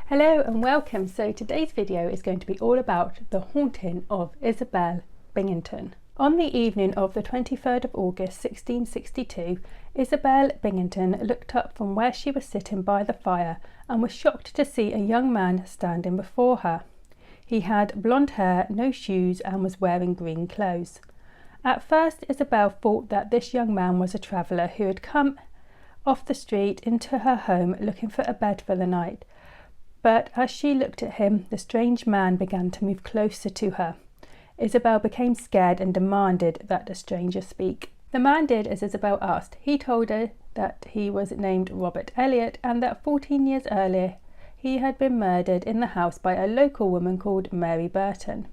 Hello and welcome. So today's video is going to be all about the haunting of Isabell Binnington. On the evening of the 23rd of August 1662, Isabell Binnington looked up from where she was sitting by the fire and was shocked to see a young man standing before her. He had blonde hair, no shoes, and was wearing green clothes. At first, Isabell thought that this young man was a traveller who had come off the street into her home looking for a bed for the night. But as she looked at him, the strange man began to move closer to her. Isabell became scared and demanded that the stranger speak. The man did as Isabell asked. He told her that he was named Robert Elliot and that 14 years earlier he had been murdered in the house by a local woman called Mary Burton.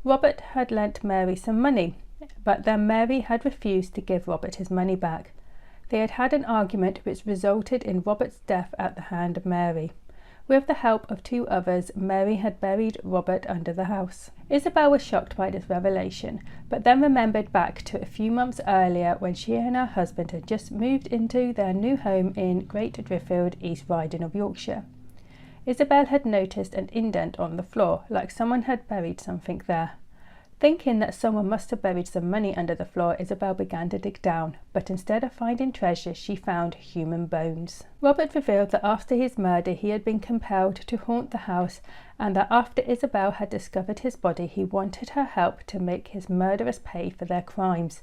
Robert had lent Mary some money, but then Mary had refused to give Robert his money back. They had had an argument which resulted in Robert's death at the hand of Mary. With the help of two others, Mary had buried Robert under the house. Isabell was shocked by this revelation, but then remembered back to a few months earlier when she and her husband had just moved into their new home in Great Driffield, East Riding of Yorkshire. Isabell had noticed an indent on the floor, like someone had buried something there. Thinking that someone must have buried some money under the floor, Isabell began to dig down, but instead of finding treasure, she found human bones. Robert revealed that after his murder, he had been compelled to haunt the house, and that after Isabell had discovered his body, he wanted her help to make his murderers pay for their crimes.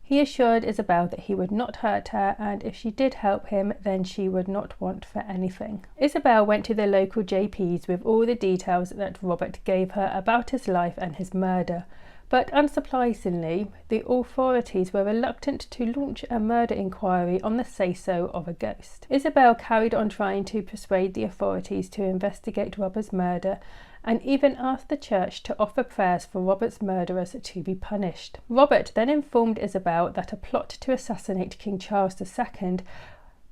He assured Isabell that he would not hurt her, and if she did help him, then she would not want for anything. Isabell went to the local JPs with all the details that Robert gave her about his life and his murder, but unsurprisingly, the authorities were reluctant to launch a murder inquiry on the say-so of a ghost. Isabell carried on trying to persuade the authorities to investigate Robert's murder, and even asked the church to offer prayers for Robert's murderers to be punished. Robert then informed Isabell that a plot to assassinate King Charles II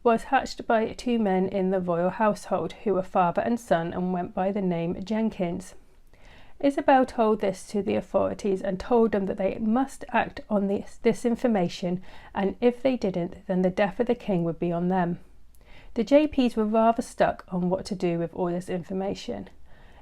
was hatched by two men in the royal household who were father and son and went by the name Jenkins. Isabell told this to the authorities and told them that they must act on this information, and if they didn't, then the death of the king would be on them. The JPs were rather stuck on what to do with all this information.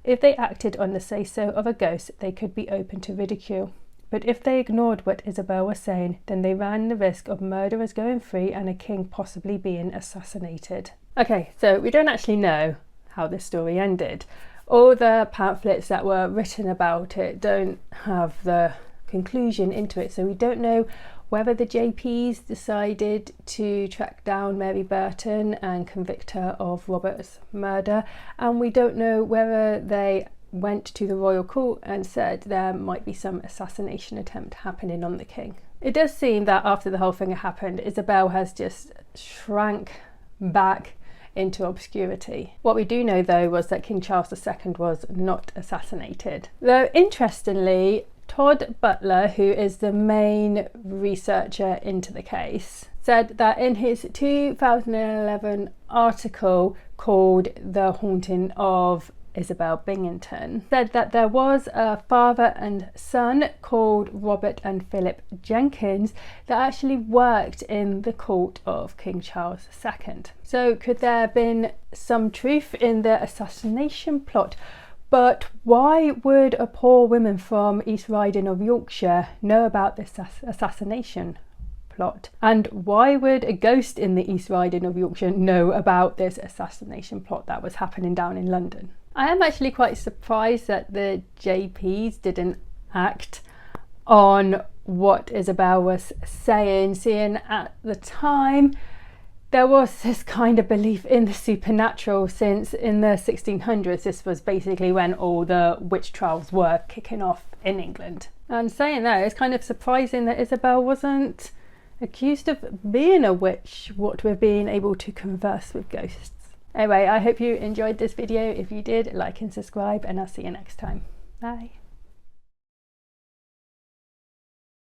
If they acted on the say-so of a ghost, they could be open to ridicule. But if they ignored what Isabell was saying, then they ran the risk of murderers going free and a king possibly being assassinated. Okay, so we don't actually know how this story ended. All the pamphlets that were written about it don't have the conclusion into it, so we don't know whether the JPs decided to track down Mary Burton and convict her of Robert's murder, and we don't know whether they went to the royal court and said there might be some assassination attempt happening on the king. It does seem that after the whole thing happened, Isabell has just shrank back into obscurity. What we do know though was that King Charles II was not assassinated. Though interestingly, Todd Butler, who is the main researcher into the case, said that in his 2011 article called The Haunting of Isabell Binnington, said that there was a father and son called Robert and Philip Jenkins that actually worked in the court of King Charles II. So could there have been some truth in the assassination plot? But why would a poor woman from East Riding of Yorkshire know about this assassination plot? And why would a ghost in the East Riding of Yorkshire know about this assassination plot that was happening down in London? I am actually quite surprised that the JPs didn't act on what Isabell was saying, seeing at the time there was this kind of belief in the supernatural, since in the 1600s this was basically when all the witch trials were kicking off in England. And saying that, it's kind of surprising that Isabell wasn't accused of being a witch, what with being able to converse with ghosts. Anyway, I hope you enjoyed this video. If you did, like and subscribe, and I'll see you next time. Bye.